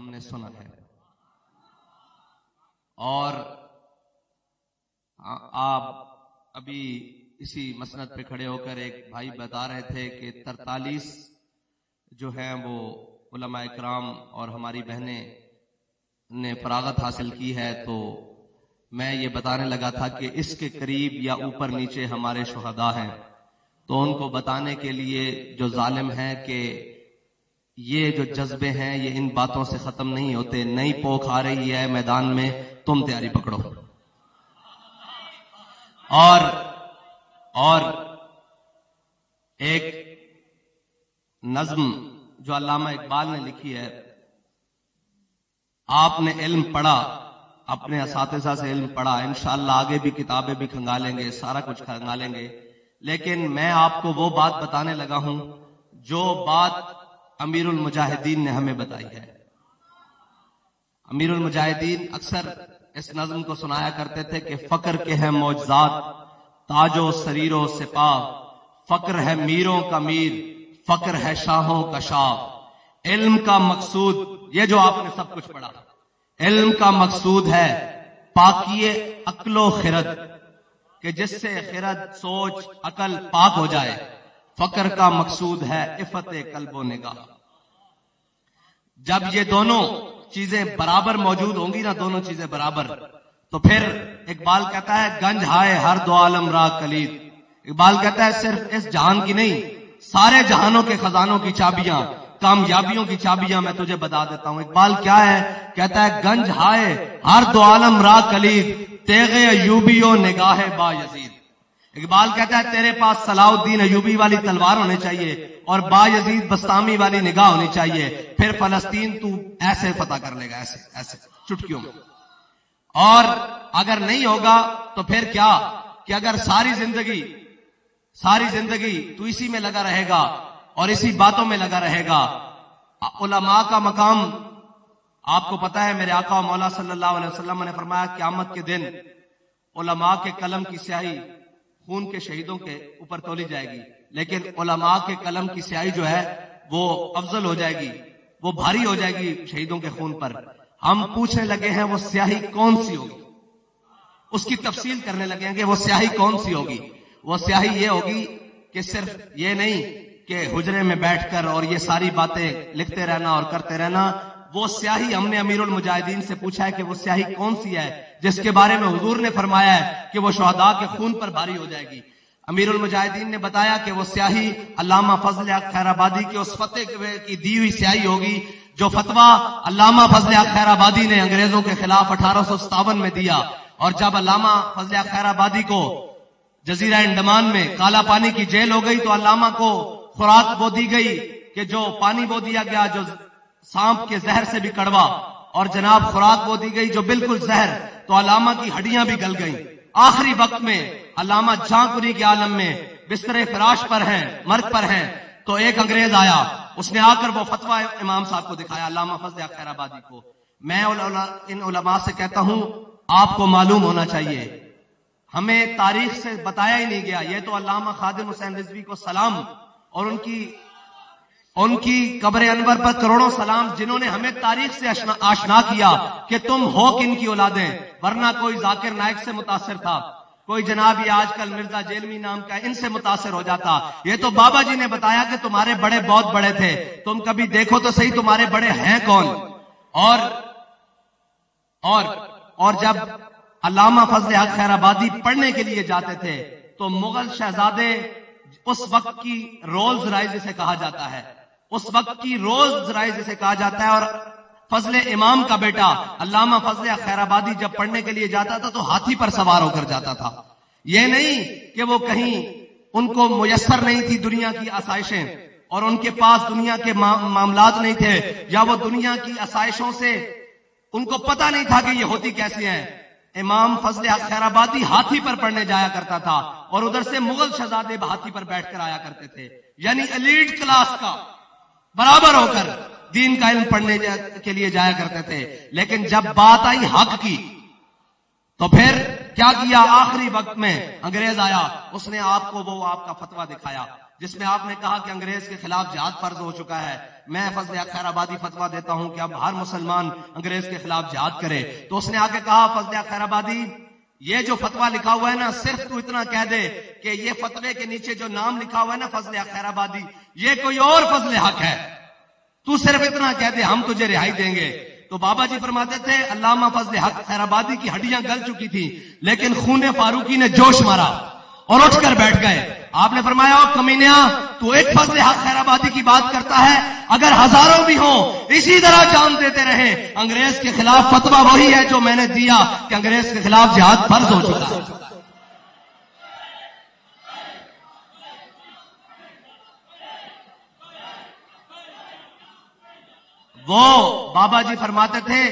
ہم نے سنا ہے. اور آپ ابھی اسی مسند پہ کھڑے ہو کر ایک بھائی بتا رہے تھے کہ 43 جو ہیں وہ علماء کرام اور ہماری بہنیں نے فراغت حاصل کی ہے. تو میں یہ بتانے لگا تھا کہ اس کے قریب یا اوپر نیچے ہمارے شہداء ہیں, تو ان کو بتانے کے لیے جو ظالم ہیں کہ یہ جو جذبے ہیں یہ ان باتوں سے ختم نہیں ہوتے. نئی پوکھ آ رہی ہے میدان میں, تم تیاری پکڑو. اور ایک نظم جو علامہ اقبال نے لکھی ہے, آپ نے علم پڑھا, اپنے اساتذہ سے علم پڑھا, انشاءاللہ آگے بھی کتابیں بھی کھنگالیں گے, سارا کچھ کھنگالیں گے, لیکن میں آپ کو وہ بات بتانے لگا ہوں جو بات امیر المجاہدین نے ہمیں بتائی ہے. امیر المجاہدین اکثر اس نظم کو سنایا کرتے تھے کہ فقر کے ہیں معجزات تاج و سریر و سپاہ, فقر ہے میروں کا میر, فقر ہے شاہوں کا شاہ. علم کا مقصود, یہ جو آپ نے سب کچھ پڑھا, علم کا مقصود ہے پاکی عقل و خرد, کہ جس سے خرد سوچ عقل پاک ہو جائے. فقر کا مقصود ہے عفت قلب و نگاہ. جب یہ دونوں چیزیں برابر موجود ہوں گی نا, دونوں چیزیں برابر, تو پھر اقبال کہتا ہے گنج ہائے ہر دو عالم را کلید. اقبال کہتا ہے صرف اس جہان کی نہیں, سارے جہانوں کے خزانوں کی چابیاں, کامیابیوں کی چابیاں میں تجھے بتا دیتا ہوں. اقبال کیا ہے, کہتا ہے گنج ہائے ہر دو عالم را کلید, تیغ ایوبی و نگاہ با یزید. اقبال کہتا ہے تیرے پاس صلاح الدین ایوبی والی تلوار ہونے چاہیے اور با یزید بستامی والی نگاہ ہونی چاہیے, پھر فلسطین تو ایسے فتح کر لے گا, ایسے ایسے چٹکیوں میں. اور اگر نہیں ہوگا تو پھر کیا, کہ اگر ساری زندگی تو اسی میں لگا رہے گا اور اسی باتوں میں لگا رہے گا. علماء کا مقام آپ کو پتا ہے, میرے آقا و مولا صلی اللہ علیہ وسلم نے فرمایا قیامت کے دن علماء کے قلم کی سیاہی خون کے شہیدوں کے اوپر تولی جائے گی, لیکن علماء کے قلم کی سیاہی جو ہے وہ افضل ہو جائے گی, وہ بھاری ہو جائے گی شہیدوں کے خون پر. ہم پوچھنے لگے ہیں وہ سیاہی کون سی ہوگی, اس کی تفصیل کرنے لگے ہیں کہ وہ سیاہی کون سی ہوگی. وہ سیاہی یہ ہوگی کہ صرف یہ نہیں کہ حجرے میں بیٹھ کر اور یہ ساری باتیں لکھتے رہنا اور کرتے رہنا. وہ سیاہی ہم نے امیر المجاہدین سے پوچھا ہے کہ وہ سیاہی کون سی ہے جس کے بارے میں حضور نے فرمایا ہے کہ وہ شہداء کے خون پر بھاری ہو جائے گی. امیر المجاہدین نے بتایا کہ وہ سیاہی علامہ فضل حق خیر آبادی کے اس فتوے کی دی ہوئی سیاہی ہوگی جو فتویٰ علامہ فضل حق خیر آبادی نے انگریزوں کے خلاف 1857 میں دیا. اور جب علامہ فضل حق خیر آبادی کو جزیرہ انڈمان میں کالا پانی کی جیل ہو گئی تو علامہ کو خوراک وہ دی گئی کہ جو پانی وہ دیا گیا جو سانپ کے زہر سے بھی کڑوا, اور جناب خوراک وہ دی گئی جو بالکل زہر, تو علامہ کی ہڈیاں بھی گل گئیں. آخری وقت میں علامہ جاں کنی کے عالم میں بستر فراش پر ہیں, مرگ پر ہیں, تو ایک انگریز آیا, اس نے آ کر وہ فتویٰ امام صاحب کو دکھایا, علامہ فضل حق خیر آبادی کو. میں ان علماء سے کہتا ہوں آپ کو معلوم ہونا چاہیے, ہمیں تاریخ سے بتایا ہی نہیں گیا. یہ تو علامہ خادم حسین رضوی کو سلام, اور ان کی قبر انور پر کروڑوں سلام, جنہوں نے ہمیں تاریخ سے آشنا کیا کہ تم ہو کن کی اولادیں. ورنہ کوئی ذاکر نائک سے متاثر تھا, کوئی جناب یہ آج کل مرزا جیلمی نام کا ان سے متاثر ہو جاتا. یہ تو بابا جی نے بتایا کہ تمہارے بڑے بہت بڑے تھے, تم کبھی دیکھو تو صحیح تمہارے بڑے ہیں کون. اور جب علامہ فضل حق خیر آبادی پڑھنے کے لیے جاتے تھے تو مغل شہزادے, اس وقت کی رولز رائز جسے کہا جاتا ہے, اس وقت کی رولز رائز جسے کہا جاتا ہے, اور فضل امام کا بیٹا علامہ فضل خیر آبادی جب پڑھنے کے لیے جاتا تھا تو ہاتھی پر سوار ہو کر جاتا تھا. یہ نہیں کہ وہ کہیں ان کو میسر نہیں تھی دنیا کی آسائشیں اور ان کے پاس دنیا کے معاملات نہیں تھے, یا وہ دنیا کی آسائشوں سے ان کو پتہ نہیں تھا کہ یہ ہوتی کیسے ہیں. امام فضل حق خیر آبادی ہاتھی پر پڑھنے جایا کرتا تھا اور ادھر سے مغل شہزادے ہاتھی پر بیٹھ کر آیا کرتے تھے, یعنی ایلیٹ کلاس کا برابر ہو کر دین کا علم پڑھنے کے لیے جایا کرتے تھے. لیکن جب بات آئی حق کی تو پھر کیا کیا, آخری وقت میں انگریز آیا, اس نے آپ کو وہ آپ کا فتویٰ دکھایا. جس میں آپ نے کہا کہ انگریز کے خلاف جہاد فرض ہو چکا ہے، میں فضل حق خیر آبادی فتویٰ دیتا ہوں کہ اب ہر مسلمان انگریز کے خلاف جہاد کرے. تو اس نے آ کے کہا فضل حق خیر آبادی یہ جو فتویٰ لکھا ہوا ہے نا، صرف تو اتنا کہہ دے کہ یہ فتوے کے نیچے جو نام لکھا ہوا ہے نا فضل حق خیر آبادی، یہ کوئی اور فضل حق ہے، تو صرف اتنا کہہ دے ہم تجھے رہائی دیں گے. تو بابا جی فرماتے تھے علامہ فضل حق خیر آبادی کی ہڈیاں گل چکی تھی، لیکن خون فاروقی نے جوش مارا اور اٹھ کر بیٹھ گئے. آپ نے فرمایا او کمینیا، تو ایک فضل حق خیر آبادی کی بات کرتا ہے، اگر ہزاروں بھی ہوں اسی طرح جان دیتے رہے. انگریز کے خلاف فتویٰ وہی ہے جو میں نے دیا کہ انگریز کے خلاف جہاد فرض ہو چکا ہے. وہ بابا جی فرماتے تھے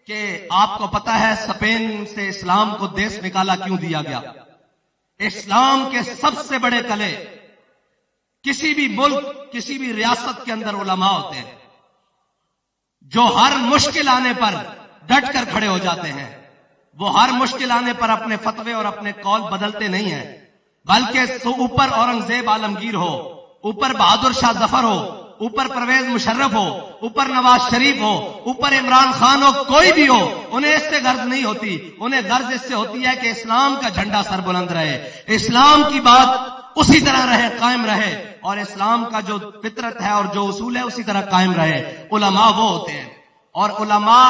کہ آپ کو پتا ہے اسپین سے اسلام کو دیس نکالا کیوں دیا گیا؟ اسلام کے سب سے بڑے قلعے کسی بھی ملک، کسی بھی ریاست کے اندر علماء ہوتے ہیں جو ہر مشکل آنے پر ڈٹ کر کھڑے ہو جاتے ہیں. وہ ہر مشکل آنے پر اپنے فتوے اور اپنے قول بدلتے نہیں ہیں، بلکہ اوپر اورنگزیب عالمگیر ہو، اوپر بہادر شاہ ظفر ہو، اوپر پرویز مشرف ہو، اوپر نواز شریف ہو، اوپر عمران خان ہو، کوئی بھی ہو، انہیں اس سے غرض نہیں ہوتی. انہیں غرض اس سے ہوتی ہے کہ اسلام کا جھنڈا سر بلند رہے، اسلام کی بات اسی طرح رہے، قائم رہے، اور اسلام کا جو فطرت ہے اور جو اصول ہے اسی طرح قائم رہے. علماء وہ ہوتے ہیں، اور علماء،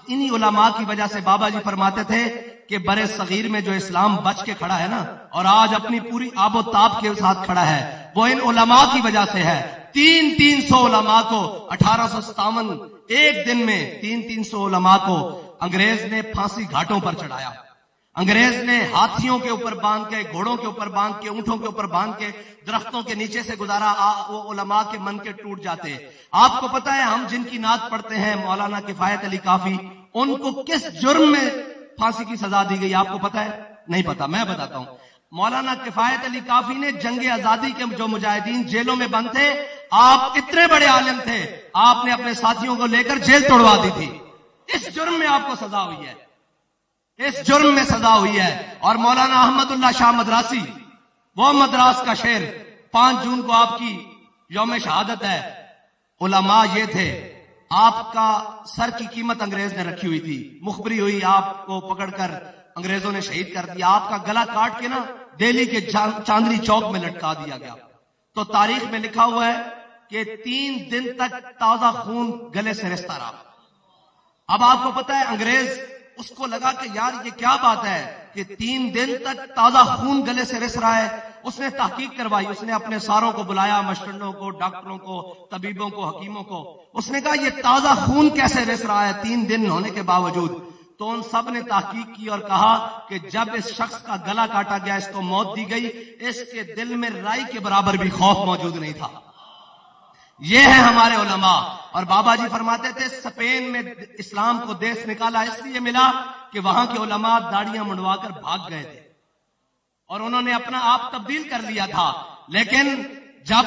انہی علماء کی وجہ سے بابا جی فرماتے تھے کہ برے صغیر میں جو اسلام بچ کے کھڑا ہے نا، اور آج اپنی پوری آب و تاب کے ساتھ کھڑا ہے، وہ ان علماء کی وجہ سے ہے. 300 علماء کو 1857 ایک دن میں 300 علماء کو انگریز نے پھانسی گھاٹوں پر چڑھایا. انگریز نے ہاتھیوں کے اوپر باندھ کے، گھوڑوں کے اوپر باندھ کے، اونٹوں کے اوپر باندھ کے درختوں کے نیچے سے گزارا. وہ علماء کے من کے ٹوٹ جاتے. آپ کو پتا ہے ہم جن کی نعت پڑھتے ہیں مولانا کفایت علی کافی، ان کو کس جرم میں پھانسی کی سزا دی گئی آپ کو پتا ہے؟ نہیں پتا، میں بتاتا ہوں. مولانا کفایت علی کافی نے جنگ آزادی کے جو مجاہدین جیلوں میں بند تھے، آپ اتنے بڑے عالم تھے، آپ نے اپنے ساتھیوں کو لے کر جیل توڑوا دی تھی. اس جرم میں آپ کو سزا ہوئی ہے، اس جرم میں سزا ہوئی ہے. اور مولانا احمد اللہ شاہ مدراسی، وہ مدراس کا شیر، 5 جون کو آپ کی یوم شہادت ہے. علماء یہ تھے، آپ کا سر کی قیمت انگریز نے رکھی ہوئی تھی، مخبری ہوئی، آپ کو پکڑ کر انگریزوں نے شہید کر دیا. آپ کا گلا کاٹ کے نا دہلی کے چاندنی چوک میں لٹکا دیا گیا. تو تاریخ میں لکھا ہوا ہے کہ 3 دن تک تازہ خون گلے سے رستا رہا. اب آپ کو پتا ہے انگریز، اس کو لگا کہ یار یہ کیا بات ہے کہ 3 دن تک تازہ خون گلے سے رس رہا ہے. اس نے تحقیق کروائی، اس نے اپنے ساروں کو بلایا، مشرنوں کو، ڈاکٹروں کو، طبیبوں کو، حکیموں کو. اس نے کہا یہ تازہ خون کیسے رس رہا ہے 3 دن ہونے کے باوجود؟ تو ان سب نے تحقیق کی اور کہا کہ جب اس شخص کا گلا کاٹا گیا، اس کو موت دی گئی، اس کے دل میں رائی کے برابر بھی خوف موجود نہیں تھا. یہ ہے ہمارے علماء. اور بابا جی فرماتے تھے اسپین میں اسلام کو دیس نکالا اس لیے ملا کہ وہاں کے علماء داڑیاں منڈوا کر بھاگ گئے تھے اور انہوں نے اپنا آپ تبدیل کر لیا تھا. لیکن جب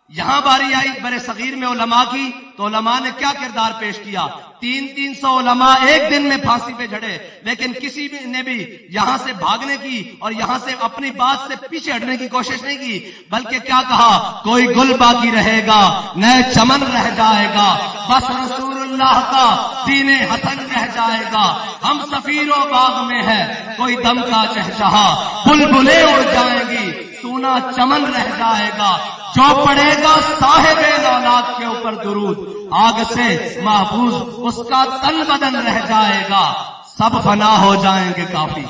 یہاں باری آئی برے صغیر میں علماء کی، تو علماء نے کیا کردار پیش کیا؟ 300 علماء ایک دن میں پھانسی پہ جھڑے، لیکن کسی بھی نے بھی یہاں سے بھاگنے کی اور یہاں سے اپنی بات سے پیچھے ہٹنے کی کوشش نہیں کی، بلکہ کیا کہا؟ کوئی گل باقی رہے گا، نئے چمن رہ جائے گا، بس رسول اللہ کا دین حسن رہ جائے گا. ہم سفیر و باغ میں ہے کوئی دم کا چہچہا، بلبلیں اڑ جائیں گی، سونا چمن رہ جائے گا. جو پڑے گا صاحب اولاد کے اوپر درود، آگ سے محفوظ اس کا تن بدن رہ جائے گا. سب فنا ہو جائیں گے کافی.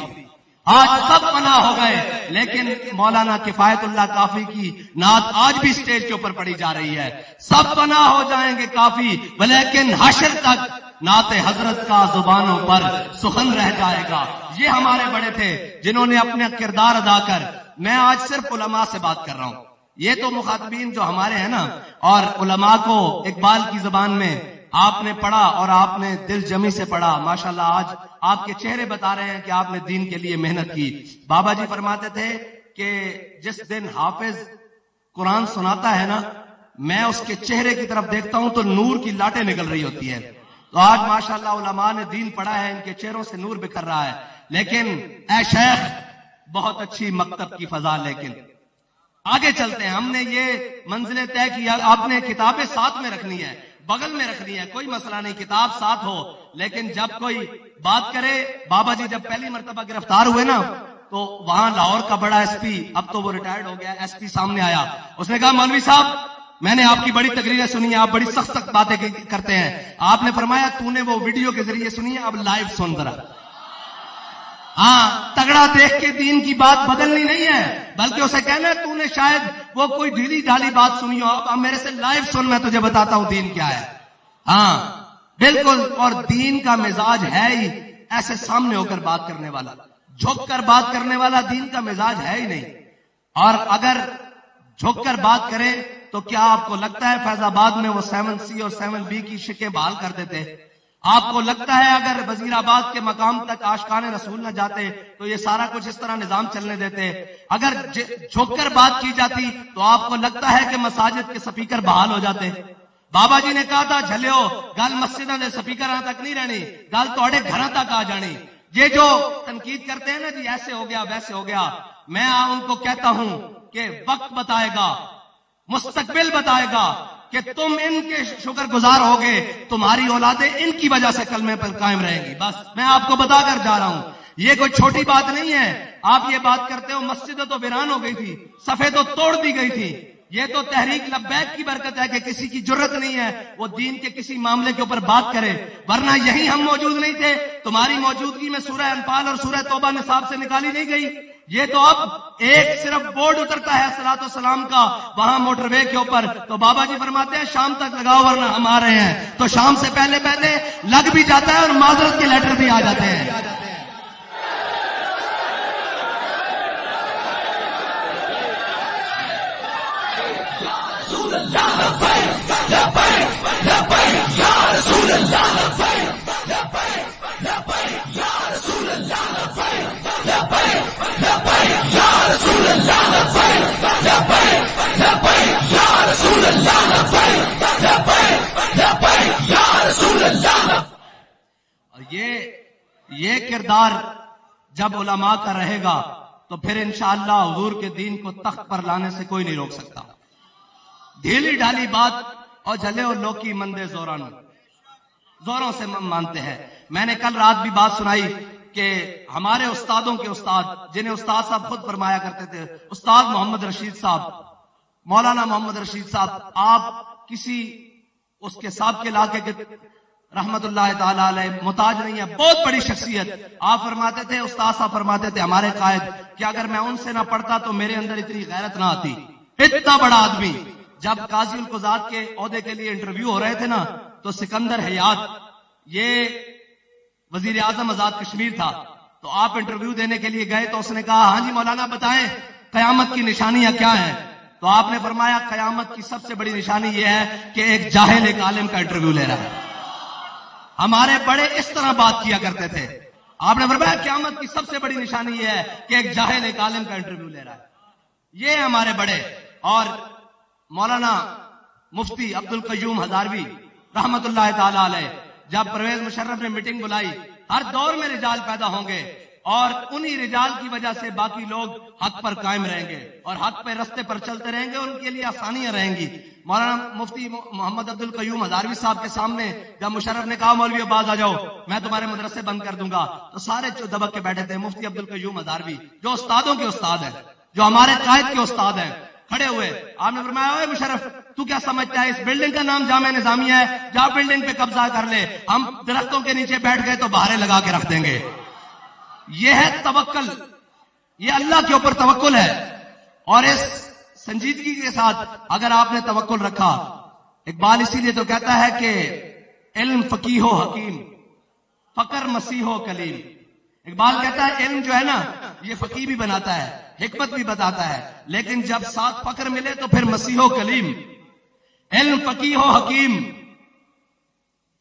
آج سب فنا ہو گئے، لیکن مولانا کفایت اللہ کافی کی نعت آج بھی سٹیج کے اوپر پڑھی جا رہی ہے. سب فنا ہو جائیں گے کافی، لیکن حشر تک نعت حضرت کا زبانوں پر سخن رہ جائے گا. یہ ہمارے بڑے تھے جنہوں نے اپنا کردار ادا کر. میں آج صرف علماء سے بات کر رہا ہوں. یہ تو مخاطبین جو ہمارے ہیں نا، اور علماء کو اقبال کی زبان میں آپ نے پڑھا اور آپ نے دل جمی سے پڑھا. ماشاءاللہ آج آپ کے چہرے بتا رہے ہیں کہ آپ نے دین کے لیے محنت کی. بابا جی فرماتے تھے کہ جس دن حافظ قرآن سناتا ہے نا، میں اس کے چہرے کی طرف دیکھتا ہوں تو نور کی لاٹیں نکل رہی ہوتی ہیں. تو آج ماشاءاللہ علماء نے دین پڑھا ہے، ان کے چہروں سے نور بکھر رہا ہے. لیکن اے شیخ، بہت اچھی مکتب کی فضا، لیکن آگے چلتے ہیں. ہم نے یہ منزلیں طے کیا, آپ نے کتابیں ساتھ میں رکھنی ہے, بغل میں رکھنی ہے, کوئی مسئلہ نہیں, کتاب ساتھ ہو. لیکن جب کوئی بات کرے, بابا جی جب پہلی مرتبہ گرفتار ہوئے نا تو وہاں لاہور کا بڑا ایس پی, اب تو وہ ریٹائرڈ ہو گیا, ایس پی سامنے آیا. اس نے کہا مولوی صاحب میں نے آپ کی بڑی تقریریں سنی ہیں, آپ بڑی سخت سخت باتیں کرتے ہیں. آپ نے فرمایا تو نے وہ ویڈیو کے ذریعے سنی ہے, اب لائیو سن ذرا. ہاں, تگڑا دیکھ کے دین کی بات بدلنی نہیں ہے, بلکہ اسے کہنا ہے تو نے شاید وہ کوئی ڈھیلی ڈھالی بات سنی ہو, اب میرے سے لائیو سن, میں تجھے بتاتا ہوں دین کیا ہے. ہاں بالکل, اور دین کا مزاج ہے ہی ایسے سامنے ہو کر بات کرنے والا, جھک کر بات کرنے والا دین کا مزاج ہے ہی نہیں. اور اگر جھک کر بات کرے تو کیا آپ کو لگتا ہے فیض آباد میں وہ 7C اور 7B کی شکیں بحال کر دیتے؟ آپ کو لگتا ہے اگر وزیر آباد کے مقام تک عاشقان رسول نہ جاتے تو یہ سارا کچھ اس طرح نظام چلنے دیتے؟ اگر جھک کر بات کی جاتی تو آپ کو لگتا ہے کہ مساجد کے سپیکر بحال ہو جاتے؟ بابا جی نے کہا تھا جھلیو گل مسجدوں کے سپیکر تک نہیں رہنی, گل تھوڑے گھر تک آ جانی. یہ جو تنقید کرتے ہیں نا جی ایسے ہو گیا ویسے ہو گیا, میں ان کو کہتا ہوں کہ وقت بتائے گا, مستقبل بتائے گا کہ تم ان کے شکر گزار ہوگے, تمہاری اولادیں ان کی وجہ سے کلمے پر قائم رہیں گی. بس میں آپ کو بتا کر جا رہا ہوں, یہ کوئی چھوٹی بات نہیں ہے. آپ یہ بات کرتے ہو مسجدیں تو ویران ہو گئی تھی, صفیں تو توڑ دی گئی تھی, یہ تو تحریک لبیک کی برکت ہے کہ کسی کی جرت نہیں ہے وہ دین کے کسی معاملے کے اوپر بات کرے, ورنہ یہی ہم موجود نہیں تھے. تمہاری موجودگی میں سورہ انفال اور سورہ توبہ نصاب سے نکالی نہیں گئی. یہ تو اب ایک صرف بورڈ اترتا ہے صلاۃ والسلام کا وہاں موٹر وے کے اوپر, تو بابا جی فرماتے ہیں شام تک لگاؤ ورنہ ہم آ رہے ہیں, تو شام سے پہلے پہلے لگ بھی جاتا ہے اور معذرت کے لیٹر بھی آ جاتے ہیں. یہ کردار جب علماء کا رہے گا تو پھر انشاءاللہ حضور کے دین کو تخت پر لانے سے کوئی نہیں روک سکتا. ڈھیلی ڈھالی بات اور جھلے اور لوکی مندے زوروں سے مانتے ہیں. میں نے کل رات بھی بات سنائی کہ ہمارے استادوں کے استاد, جنہیں استاد صاحب خود فرمایا کرتے تھے, استاد محمد رشید صاحب, مولانا محمد رشید صاحب, آپ کسی اس کے صاحب کے علاقے کے رحمت اللہ تعالی علیہ محتاج نہیں ہے, بہت بڑی شخصیت. آپ فرماتے تھے, استاد صاحب فرماتے تھے ہمارے قائد, کہ اگر میں ان سے نہ پڑھتا تو میرے اندر اتنی غیرت نہ آتی. اتنا بڑا آدمی. جب قاضی القضات کے عہدے کے لیے انٹرویو ہو رہے تھے نا, تو سکندر حیات, یہ وزیر اعظم آزاد کشمیر تھا, تو آپ انٹرویو دینے کے لیے گئے تو اس نے کہا ہاں جی مولانا بتائیں قیامت کی نشانیاں کیا ہیں؟ تو آپ نے فرمایا قیامت کی سب سے بڑی نشانی یہ ہے کہ ایک جاہل ایک عالم کا انٹرویو لے رہا ہے. ہمارے بڑے اس طرح بات کیا کرتے تھے. آپ نے فرمایا قیامت کی سب سے بڑی نشانی یہ ہے کہ ایک جاہل ایک عالم کا انٹرویو لے رہا ہے. یہ ہمارے بڑے. اور مولانا مفتی عبد القیوم ہزاروی رحمت اللہ تعالی علیہ, جب پرویز مشرف نے میٹنگ بلائی, ہر دور میں رجال پیدا ہوں گے اور انہی رجال کی وجہ سے باقی لوگ حق پر قائم رہیں گے اور حق پہ رستے پر چلتے رہیں گے, ان کے لیے آسانیاں رہیں گی. مولانا مفتی محمد عبد القیوم ہزاروی صاحب کے سامنے جب مشرف نے کہا مولوی عباس آ جاؤ میں تمہارے مدرسے بند کر دوں گا, تو سارے جو دبک کے بیٹھے تھے مفتی عبد القیوم ہزاروی جو استادوں کے استاد ہیں, جو ہمارے قائد کے استاد ہیں, کھڑے ہوئے. آپ نے فرمایا اے مشرف تو کیا سمجھتا ہے اس بلڈنگ کا نام جامعہ نظامیہ ہے, جا بلڈنگ پہ قبضہ کر لے, ہم درختوں کے نیچے بیٹھ گئے تو بہاریں لگا کے رکھ دیں گے. یہ ہے توکل, یہ اللہ کے اوپر توکل ہے. اور اس سنجیدگی کے ساتھ اگر آپ نے توکل رکھا, اقبال اسی لیے تو کہتا ہے کہ علم فقیہ و حکیم, فقر مسیح و کلیم. اقبال کہتا ہے علم جو ہے نا یہ فقیہ بھی بناتا ہے, حکمت بھی بتاتا ہے, لیکن جب ساتھ فقر ملے تو پھر مسیح و کلیم. علم فقیہ و حکیم,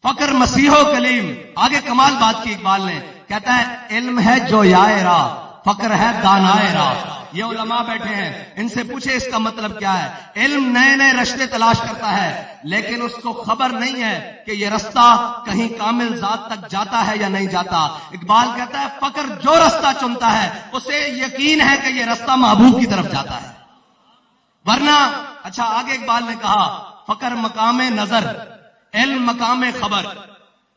فقر مسیح و کلیم. آگے کمال بات کی اقبال نے, کہتا ہے علم ہے جو یائے راہ, فقر ہے دانائے راہ. یہ علماء بیٹھے ہیں, ان سے پوچھے اس کا مطلب کیا ہے. علم نئے نئے رشتے تلاش کرتا ہے لیکن اس کو خبر نہیں ہے کہ یہ رستہ کہیں کامل ذات تک جاتا ہے یا نہیں جاتا. اقبال کہتا ہے فقر جو رستہ چنتا ہے اسے یقین ہے کہ یہ رستہ محبوب کی طرف جاتا ہے. ورنہ اچھا آگے اقبال نے کہا فقر مقام نظر علم مقام خبر،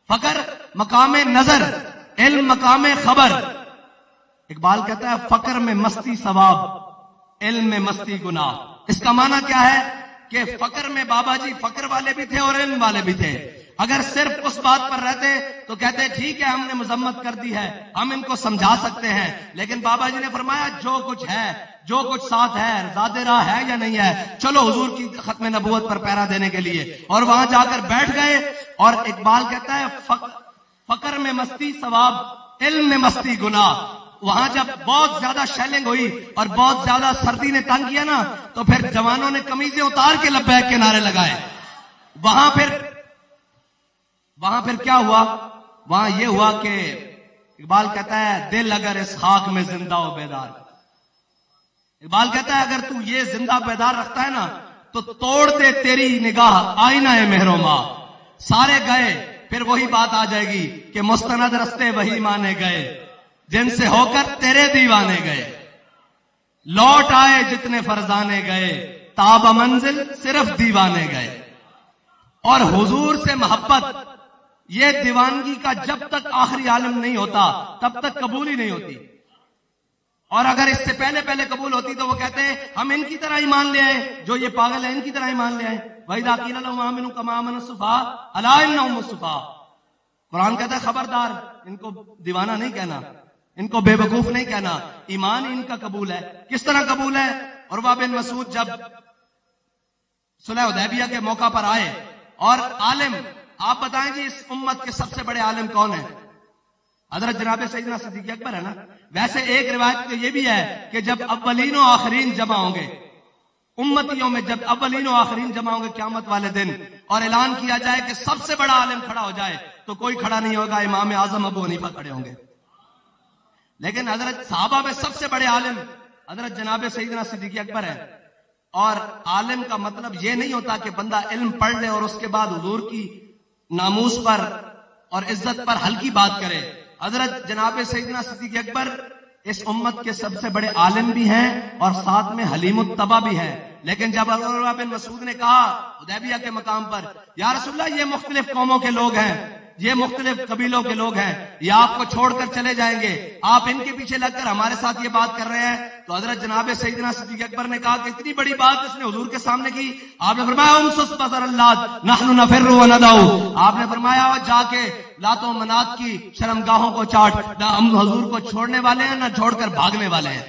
فقر مقام نظر علم مقام خبر۔ اقبال کہتا ہے فقر میں مستی ثواب، علم میں مستی گناہ۔ اس کا معنی کیا ہے کہ فقر میں بابا جی فقر والے بھی تھے اور علم والے بھی تھے۔ اگر صرف اس بات پر رہتے تو کہتے ٹھیک ہے ہم نے مذمت کر دی ہے، ہم ان کو سمجھا سکتے ہیں، لیکن بابا جی نے فرمایا جو کچھ ہے، جو کچھ ساتھ ہے، زاد راہ ہے یا نہیں ہے، چلو حضور کی ختم نبوت پر پہرا دینے کے لیے، اور وہاں جا کر بیٹھ گئے۔ اور اقبال کہتا ہے فقر میں مستی ثواب، علم میں مستی گناہ۔ وہاں جب بہت زیادہ شیلنگ ہوئی اور بہت زیادہ سردی نے تنگ کیا نا، تو پھر جوانوں نے قمیضیں اتار کے لبیک کے نعرے لگائے۔ وہاں پھر کیا ہوا؟ وہاں یہ ہوا کہ اقبال کہتا ہے دل اگر اس خاک میں زندہ و بیدار، اقبال کہتا ہے اگر تو یہ زندہ بیدار رکھتا ہے نا تو توڑ دے تیری نگاہ آئینہ مہر و ماہ۔ سارے گئے، پھر وہی بات آ جائے گی کہ مستند رستے وہی مانے گئے جن سے ہو کر تیرے دیوانے گئے، لوٹ آئے جتنے فرزانے گئے تاب منزل صرف دیوانے گئے۔ اور حضور سے محبت یہ دیوانگی کا جب تک آخری عالم نہیں ہوتا تب تک قبول ہی نہیں ہوتی، اور اگر اس سے پہلے قبول ہوتی تو وہ کہتے ہیں ہم ان کی طرح ایمان لے آئے، جو یہ پاگل ہے ان کی طرح ایمان لے آئے۔ وَإِذَا قِيلَ لَهُمْ آمِنُوا كَمَا آمَنَ السُّفَهَاءُ أَلَا إِنَّهُمْ السُّفَهَاءُ۔ قرآن کہتا ہے خبردار، ان کو دیوانہ نہیں کہنا، ان کو بے وقوف نہیں کہنا، ایمان ان کا قبول ہے۔ کس طرح قبول ہے؟ عروہ بن مسعود جب صلح حدیبیہ کے موقع پر آئے اور عالم، آپ بتائیں جی اس امت کے سب سے بڑے عالم کون ہیں؟ حضرت جناب سیدنا صدیق اکبر ہے نا۔ ویسے ایک روایت تو یہ بھی ہے کہ جب اولین و آخرین جمع ہوں گے امتیوں میں، جب اولین و آخرین جمع ہوں گے قیامت والے دن اور اعلان کیا جائے کہ سب سے بڑا عالم کھڑا ہو جائے، تو کوئی کھڑا نہیں ہوگا، امام اعظم ابو حنیفہ کھڑے ہوں گے۔ لیکن حضرت صحابہ میں سب سے بڑے عالم حضرت جناب سیدنا صدیق اکبر ہے۔ اور عالم کا مطلب یہ نہیں ہوتا کہ بندہ علم پڑھ لے اور اس کے بعد حضور کی ناموس پر اور عزت پر ہلکی بات کرے۔ حضرت جناب سیدنا صدیق اکبر اس امت کے سب سے بڑے عالم بھی ہیں اور ساتھ میں حلیم الطبع بھی ہیں۔ لیکن جب عروہ بن مسعود نے کہا حدیبیہ کے مقام پر یا رسول اللہ یہ مختلف قوموں کے لوگ ہیں، یہ مختلف قبیلوں کے لوگ ہیں، یہ آپ کو چھوڑ کر چلے جائیں گے، آپ ان کے پیچھے لگ کر ہمارے ساتھ یہ بات کر رہے ہیں، تو حضرت جناب سیدنا صدیق اکبر نے کہا کہ اتنی بڑی بات اس نے حضور کے سامنے کی۔ آپ نے فرمایا امسس بصر اللات نحن نفر وندعو، آپ نے فرمایا جا کے لات و منات کی شرمگاہوں کو چاٹ، نہ ہم حضور کو چھوڑنے والے ہیں نہ چھوڑ کر بھاگنے والے ہیں۔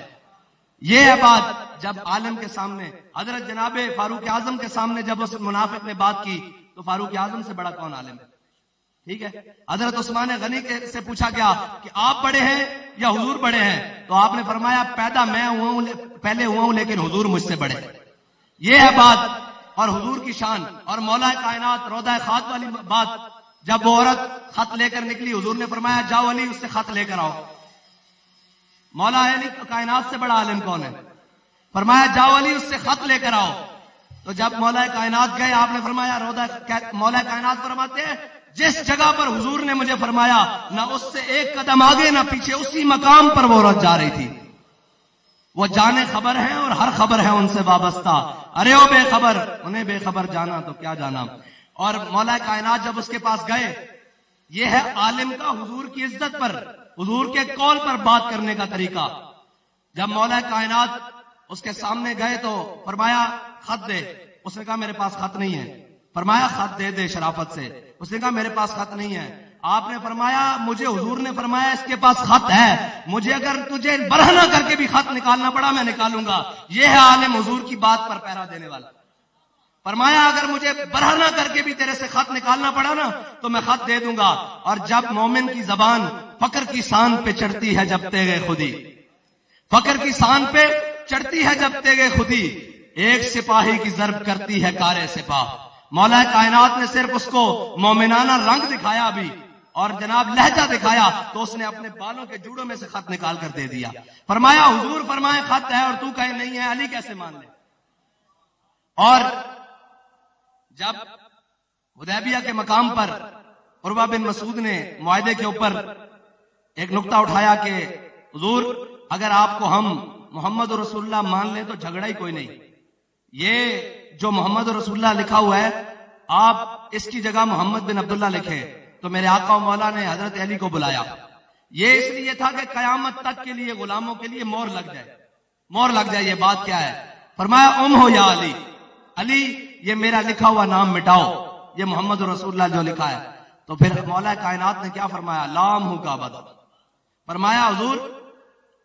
یہ ہے بات جب عالم کے سامنے، حضرت جناب فاروق اعظم کے سامنے جب اس منافق نے بات کی تو فاروق اعظم سے بڑا کون عالم ہے؟ ٹھیک ہے، حضرت عثمان غنی سے پوچھا گیا کہ آپ بڑے ہیں یا حضور بڑے ہیں، تو آپ نے فرمایا پیدا میں پہلے ہوا ہوں لیکن حضور مجھ سے بڑے۔ یہ ہے بات اور حضور کی شان۔ اور مولا کائنات روضہ خاک والی بات، جب وہ عورت خط لے کر نکلی حضور نے فرمایا جاؤ علی اس سے خط لے کر آؤ۔ مولا علی کائنات سے بڑا عالم کون ہے؟ فرمایا جاؤ علی اس سے خط لے کر آؤ۔ تو جب مولا کائنات گئے آپ نے فرمایا مولا کائنات فرماتے ہیں جس جگہ پر حضور نے مجھے فرمایا نہ اس سے ایک قدم آگے نہ پیچھے، اسی مقام پر وہ عورت جا رہی تھی۔ وہ جانے خبر ہیں اور ہر خبر ہے ان سے وابستہ، ارے او بے خبر انہیں بے خبر جانا تو کیا جانا۔ اور مولا کائنات جب اس کے پاس گئے، یہ ہے عالم کا حضور کی عزت پر، حضور کے قول پر بات کرنے کا طریقہ۔ جب مولا کائنات اس کے سامنے گئے تو فرمایا خط دے، اس نے کہا میرے پاس خط نہیں ہے۔ فرمایا خط دے دے شرافت سے، اس نے کہا میرے پاس خط نہیں ہے۔ آپ نے فرمایا مجھے حضور نے فرمایا اس کے پاس خط ہے، مجھے اگر تجھے برہنہ کر کے بھی خط نکالنا پڑا میں نکالوں گا۔ یہ ہے عالم حضور کی بات پر پہرا دینے والا۔ فرمایا اگر مجھے برہنہ کر کے بھی تیرے سے خط نکالنا پڑا نا تو میں خط دے دوں گا۔ اور جب مومن کی زبان فقر کی سان پہ چڑھتی ہے جب تیغ خودی، فقر کی سان پہ چڑھتی ہے جب تیغ خودی، ایک سپاہی کی ضرب کرتی ہے کارے سپاہ۔ مولا کائنات نے صرف اس کو مومنانہ رنگ دکھایا ابھی اور جناب لہجہ دکھایا تو اس نے اپنے بالوں کے جوڑوں میں سے خط نکال کر دے دیا۔ فرمایا حضور فرمائے خط ہے اور تو کہے نہیں ہے، علی کیسے مان لے؟ اور جب حدیبیہ کے مقام پر عروہ بن مسعود نے معاہدے کے اوپر ایک نقطہ اٹھایا کہ حضور اگر آپ کو ہم محمد رسول اللہ مان لیں تو جھگڑا ہی کوئی نہیں، یہ جو محمد رسول اللہ لکھا ہوا ہے آپ اس کی جگہ محمد بن عبداللہ لکھیں. تو میرے آقا و مولا نے حضرت علی کو بلایا. یہ اس لیے تھا کہ قیامت تک کے لیے غلاموں کے لیے مہر لگ جائے. مہر لگ جائے. یہ بات کیا ہے؟ فرمایا ہو یا علی، علی یہ میرا لکھا ہوا نام مٹاؤ، یہ محمد رسول اللہ جو لکھا ہے. تو پھر مولا کائنات نے کیا فرمایا؟ لام ہو کا بد. فرمایا حضور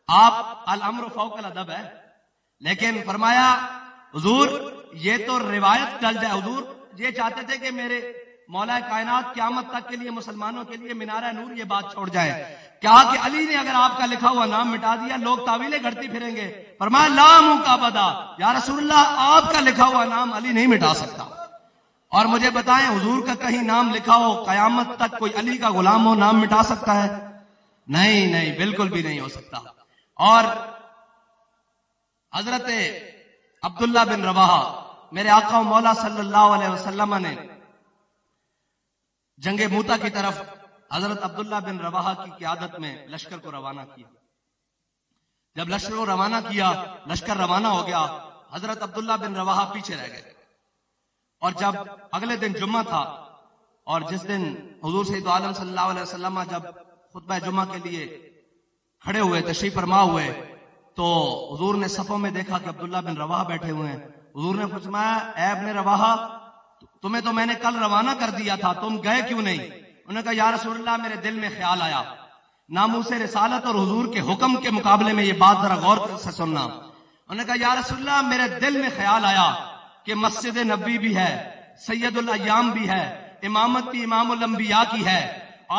آپ الامر فوق الادب ہے، لیکن فرمایا حضور یہ تو روایت ڈل جائے. حضور یہ چاہتے تھے کہ میرے مولا کائنات قیامت تک کے لیے مسلمانوں کے لیے مینارہ نور یہ بات چھوڑ جائے. کہا کہ علی نے اگر آپ کا لکھا ہوا نام مٹا دیا لوگ تعویلیں گھڑتی پھریں گے. فرمایا لا منہ کا بدا، یا رسول اللہ آپ کا لکھا ہوا نام علی نہیں مٹا سکتا. اور مجھے بتائیں حضور کا کہیں نام لکھا ہو قیامت تک کوئی علی کا غلام ہو نام مٹا سکتا ہے؟ نہیں نہیں، بالکل بھی نہیں ہو سکتا. اور حضرت عبداللہ بن رواحہ میرے آقا و مولا صلی اللہ علیہ وسلم نے جنگ موتا کی طرف حضرت عبداللہ بن رواحہ کی قیادت میں لشکر کو روانہ کیا. جب لشکر کو روانہ کیا، لشکر روانہ ہو گیا، حضرت عبداللہ بن رواحہ پیچھے رہ گئے. اور جب اگلے دن جمعہ تھا اور جس دن حضور سید عالم صلی اللہ علیہ وسلم جب خطبہ جمعہ کے لیے کھڑے ہوئے، تشریف فرما ہوئے، تو حضور نے صفوں میں دیکھا کہ عبداللہ بن رواحہ بیٹھے ہوئے ہیں. حضور نے فرمایا اے ابن رواحہ تمہیں تو میں نے کل روانہ کر دیا تھا، تم گئے کیوں نہیں؟ انہوں نے کہا یا رسول اللہ میرے دل میں خیال آیا. ناموس رسالت اور حضور کے حکم کے مقابلے میں یہ بات ذرا غور سے سننا. انہوں نے کہا یا رسول اللہ میرے دل میں خیال آیا کہ مسجد نبی بھی ہے، سید الایام بھی ہے، امامت بھی امام الانبیاء کی ہے،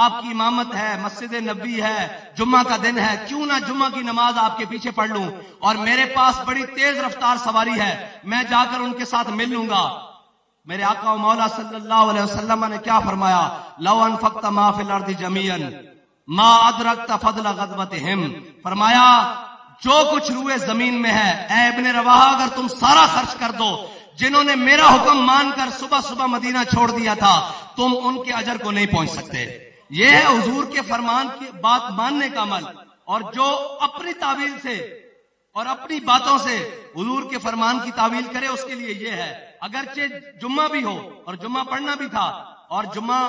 آپ کی امامت ہے، مسجد نبی ہے، جمعہ کا دن ہے، کیوں نہ جمعہ کی نماز آپ کے پیچھے پڑھ لوں. اور میرے پاس بڑی تیز رفتار سواری ہے، میں جا کر ان کے ساتھ مل لوں گا. میرے آقا و مولا صلی اللہ علیہ وسلم نے کیا فرمایا؟ لو انفقت ما فی الارض جمیعا ما ادرکت فضل غزوتہم. فرمایا جو کچھ روئے زمین میں ہے اے ابن رواحہ اگر تم سارا خرچ کر دو، جنہوں نے میرا حکم مان کر صبح صبح مدینہ چھوڑ دیا تھا، تم ان کے اجر کو نہیں پہنچ سکتے. یہ ہے حضور کے فرمان کی بات ماننے کا عمل. اور جو اپنی تعویل سے اور اپنی باتوں سے حضور کے فرمان کی تعویل کرے اس کے لیے یہ ہے. اگرچہ جمعہ بھی ہو اور جمعہ پڑھنا بھی تھا، اور جمعہ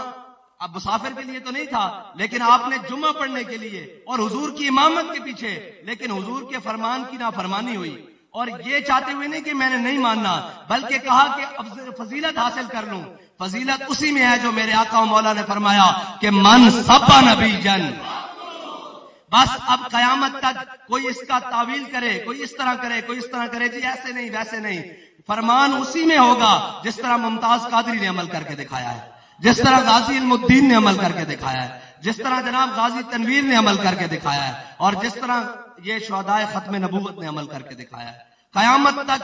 اب مسافر کے لیے تو نہیں تھا، لیکن آپ نے جمعہ پڑھنے کے لیے اور حضور کی امامت کے پیچھے، لیکن حضور کے فرمان کی نافرمانی ہوئی. اور یہ چاہتے ہوئے نہیں کہ میں نے نہیں ماننا، بلکہ کہا کہ اب فضیلت حاصل کر لوں. فضیلت اسی میں ہے جو میرے آقا و مولا نے فرمایا کہ من سبا نبی جن. بس اب قیامت تک کوئی اس کا تعویل کرے، کوئی اس طرح کرے، کوئی اس طرح کرے، جی ایسے نہیں ویسے نہیں، فرمان اسی میں ہوگا جس طرح ممتاز قادری نے عمل کر کے دکھایا ہے، جس طرح غازی علم الدین نے عمل کر کے دکھایا ہے، جس طرح جناب غازی تنویر نے عمل کر کے دکھایا ہے، اور جس طرح یہ شہدائے ختم نبوت نے عمل کر کے دکھایا ہے. قیامت تک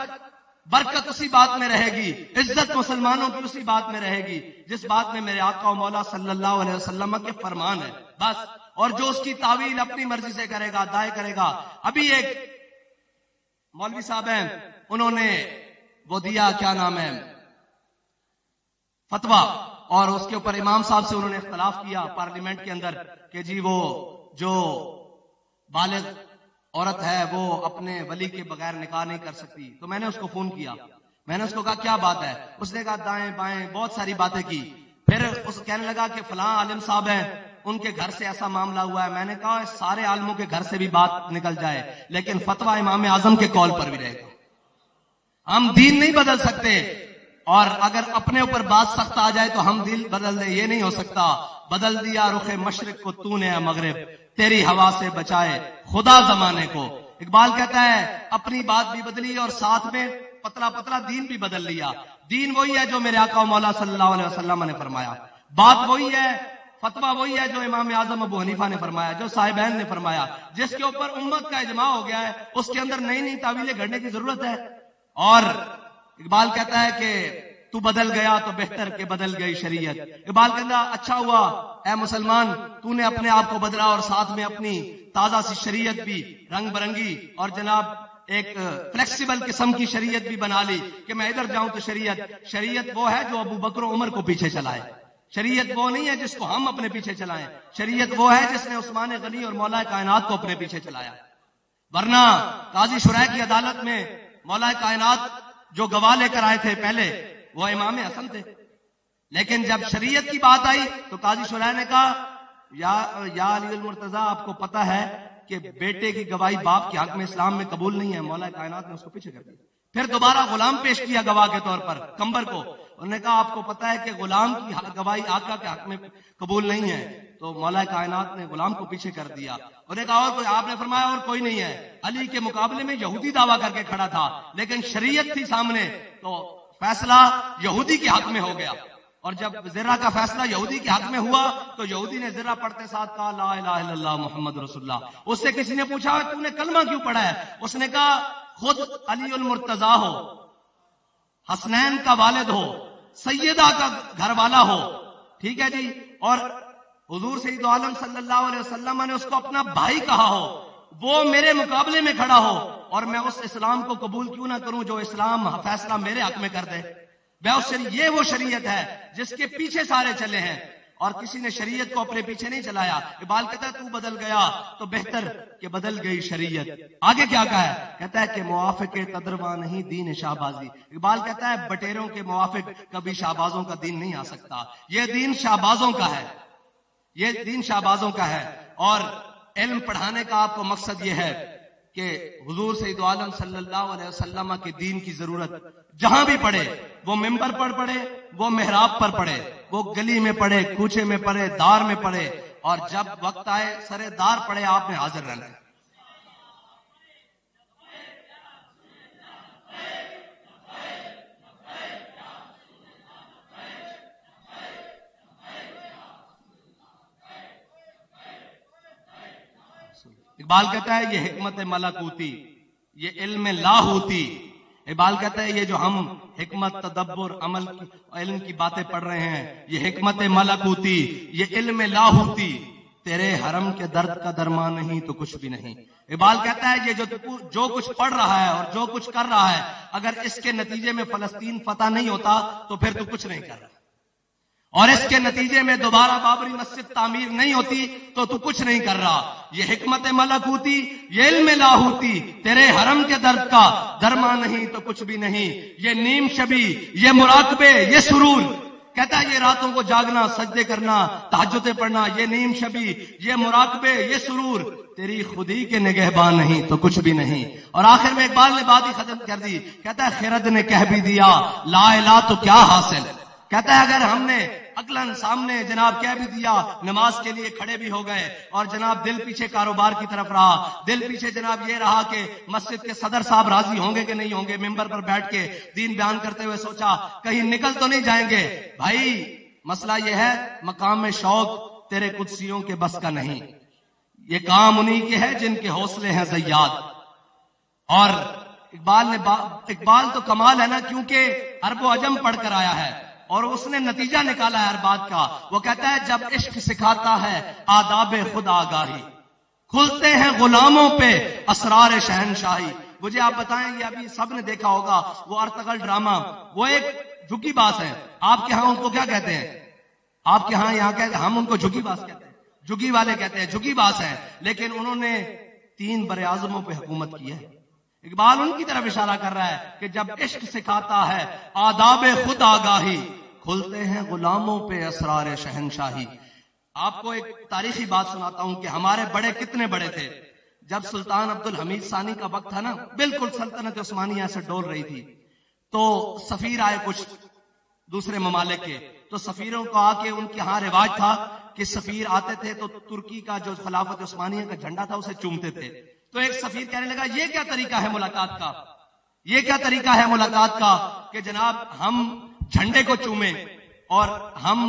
برکت اسی بات میں رہے گی، عزت مسلمانوں کی اسی بات میں رہے گی جس بات میں میرے آقا و مولا صلی اللہ علیہ وسلم کے فرمان ہے بس. اور جو اس کی تعویل اپنی مرضی سے کرے گا، دائیں کرے گا. ابھی ایک مولوی صاحب ہیں، انہوں نے وہ دیا کیا نام ہے فتویٰ، اور اس کے اوپر امام صاحب سے انہوں نے اختلاف کیا پارلیمنٹ کے اندر کہ جی وہ جو بالغ عورت ہے وہ اپنے ولی کے بغیر نکاح نہیں کر سکتی. تو میں نے اس کو فون کیا، میں نے اس کو کہا کیا بات ہے؟ اس نے کہا دائیں بائیں بہت ساری باتیں کی. پھر اس کہنے لگا کہ فلاں عالم صاحب ہیں ان کے گھر سے ایسا معاملہ ہوا ہے. میں نے کہا سارے عالموں کے گھر سے بھی بات نکل جائے لیکن فتویٰ امام اعظم کے قول پر بھی رہے گا. ہم دین نہیں بدل سکتے، اور اگر اپنے اوپر بات سخت آ جائے تو ہم دل بدل دیں، یہ نہیں ہو سکتا. بدل دیا رخ مشرق کو تو نے مغرب، تیری ہوا سے بچائے خدا زمانے کو. اقبال کہتا ہے اپنی بات بھی بدلی اور ساتھ میں پتلا پتلا دین بھی بدل لیا. دین وہی ہے جو میرے آقا و مولا صلی اللہ علیہ وسلم نے فرمایا، بات وہی ہے، فتویٰ وہی ہے جو امام اعظم ابو حنیفہ نے فرمایا، جو صاحبین نے فرمایا، جس کے اوپر امت کا اجماع ہو گیا ہے. اس کے اندر نئی نئی تعویلیں گھڑنے کی ضرورت ہے. اور اقبال کہتا ہے کہ تو بدل گیا تو بہتر کہ بدل گئی شریعت. اقبال کہتا اچھا ہوا اے مسلمان تو نے اپنے آپ کو بدلا اور ساتھ میں اپنی تازہ سی شریعت بھی رنگ برنگی اور جناب ایک فلیکسیبل قسم کی شریعت بھی بنا لی کہ میں ادھر جاؤں تو شریعت وہ ہے جو ابو بکر و عمر کو پیچھے چلائے. شریعت وہ نہیں ہے جس کو ہم اپنے پیچھے چلائیں. شریعت وہ ہے جس نے عثمان غنی اور مولا کائنات کو اپنے پیچھے چلایا. ورنہ قاضی شرح کی عدالت میں مولا کائنات جو گواہ لے کر آئے تھے پہلے وہ امام حسن تھے، لیکن جب شریعت کی بات آئی تو قاضی شرح نے کہا یا علی المرتضیٰ، آپ کو پتا ہے کہ بیٹے کی گواہی باپ کے حق میں اسلام میں قبول نہیں ہے۔ مولا کائنات نے اس کو پیچھے کر دیا۔ پھر دوبارہ غلام پیش کیا گواہ کے طور پر کمبر کو، انہوں نے کہا آپ کو پتا ہے کہ غلام کی گواہی آقا کے حق میں قبول نہیں ہے، تو مولا کائنات نے غلام کو پیچھے کر دیا۔ انہوں نے کہا اور کوئی؟ آپ نے فرمایا اور کوئی نہیں ہے۔ علی کے مقابلے میں یہودی دعویٰ کر کے کھڑا تھا، لیکن شریعت تھی سامنے تو فیصلہ یہودی کے حق میں ہو گیا۔ اور جب زرہ کا فیصلہ یہودی کے حق میں ہوا تو یہودی نے زرہ پڑھتے ساتھ کہا لا الہ الا اللہ محمد رسول اللہ۔ اس سے کسی نے پوچھا تو نے کلمہ کیوں پڑھا ہے؟ اس نے کہا خود علی المرتضیٰ ہو، حسنین کا والد ہو، سیدہ کا گھر والا ہو، ٹھیک ہے جی، اور حضور سید عالم صلی اللہ علیہ وسلم نے اس کو اپنا بھائی کہا ہو، وہ میرے مقابلے میں کھڑا ہو اور میں اس اسلام کو قبول کیوں نہ کروں جو اسلام فیصلہ میرے حق میں کر دے۔ یہ وہ شریعت ہے جس کے پیچھے سارے چلے ہیں، اور کسی نے شریعت کو اپنے پیچھے نہیں چلایا۔ اقبال کہتا ہے تو بدل گیا تو بہتر کہ بدل گئی شریعت۔ آگے کیا کہا ہے؟ کہتا ہے کہ موافق تدروا نہیں دین شہبازی۔ اقبال کہتا ہے بٹیروں کے موافق کبھی شہبازوں کا دین نہیں آ سکتا، یہ دین شہبازوں کا ہے، یہ دین شہبازوں کا ہے۔ اور علم پڑھانے کا آپ کو مقصد یہ ہے کہ حضور سید عالم صلی اللہ علیہ وسلم کے دین کی ضرورت جہاں بھی پڑھے، وہ ممبر پر پڑھے، وہ محراب پر پڑھے، وہ گلی میں پڑھے، کوچے میں پڑھے، دار میں پڑھے، اور جب وقت آئے سرے دار پڑھے آپ نے حاضر رہنا ہے۔ اقبال کہتا ہے یہ حکمت ملکوتی، یہ علم لاہوتی۔ اقبال کہتا ہے یہ جو ہم حکمت، تدبر، عمل، علم کی باتیں پڑھ رہے ہیں، یہ حکمت ملکوتی، یہ علم لاہوتی، تیرے حرم کے درد کا درما نہیں تو کچھ بھی نہیں۔ اقبال کہتا ہے یہ جو کچھ پڑھ رہا ہے اور جو کچھ کر رہا ہے، اگر اس کے نتیجے میں فلسطین فتح نہیں ہوتا تو پھر تو کچھ نہیں کر رہا، اور اس کے نتیجے میں دوبارہ بابری مسجد تعمیر نہیں ہوتی تو تو کچھ نہیں کر رہا۔ یہ حکمت ملکوتی، یہ علم لاہوتی، تیرے حرم کے درد کا درما نہیں تو کچھ بھی نہیں۔ یہ نیم شبی، یہ مراقبے، یہ سرور، کہتا ہے یہ راتوں کو جاگنا، سجدے کرنا، تہجدیں پڑھنا، یہ نیم شبی، یہ مراقبے، یہ سرور، تیری خودی کے نگہبان نہیں تو کچھ بھی نہیں۔ اور آخر میں اقبال نے بات ہی ختم کر دی، کہتا ہے خرد نے کہہ بھی دیا لا الہ تو کیا حاصل۔ کہتا ہے اگر ہم نے عقلاً سامنے جناب کہہ بھی دیا، نماز کے لیے کھڑے بھی ہو گئے، اور جناب دل پیچھے کاروبار کی طرف رہا، دل پیچھے جناب یہ رہا کہ مسجد کے صدر صاحب راضی ہوں گے کہ نہیں ہوں گے، ممبر پر بیٹھ کے دین بیان کرتے ہوئے سوچا کہیں نکل تو نہیں جائیں گے۔ بھائی مسئلہ یہ ہے مقام شوق تیرے قدسیوں کے بس کا نہیں، یہ کام انہی کے ہے جن کے حوصلے ہیں زیاد۔ اور اقبال تو کمال ہے نا، کیونکہ عرب و عجم پڑھ کر آیا ہے اور اس نے نتیجہ نکالا ہے ہر بات کا۔ وہ کہتا ہے جب عشق سکھاتا ہے آداب خود آگاہی، کھلتے ہیں غلاموں پہ اسرار شہنشاہی۔ مجھے آپ بتائیں، یہ ابھی سب نے دیکھا ہوگا وہ ارطغرل ڈرامہ، وہ ایک جھکی باز ہے، آپ کے ہاں ان کو کیا کہتے ہیں؟ آپ کے ہاں یہاں کہتے ہیں، ہم ان کو جھکی باز کہتے ہیں، جھکی والے کہتے ہیں، جھکی باز ہیں، لیکن انہوں نے 3 براعظموں پہ حکومت کی ہے۔ اقبال ان کی طرف اشارہ کر رہا ہے کہ جب عشق سکھاتا ہے آداب خود آگاہی، کھلتے ہیں غلاموں پہ اسرار شہنشاہی۔ آپ کو ایک تاریخی بات سناتا ہوں کہ ہمارے بڑے کتنے بڑے تھے۔ جب سلطان عبد الحمید ثانی کا وقت تھا نا، بالکل سلطنت عثمانیہ سے ڈول رہی تھی، تو سفیر آئے کچھ دوسرے ممالک کے، تو سفیروں کو آ کے ان کے ہاں رواج تھا کہ سفیر آتے تھے تو ترکی کا جو خلافت عثمانیہ کا جھنڈا تھا اسے چومتے تھے۔ تو ایک سفیر کہنے لگا یہ کیا طریقہ ہے ملاقات کا، یہ کیا طریقہ ہے ملاقات کا کہ جناب ہم جھنڈے کو چومیں اور ہم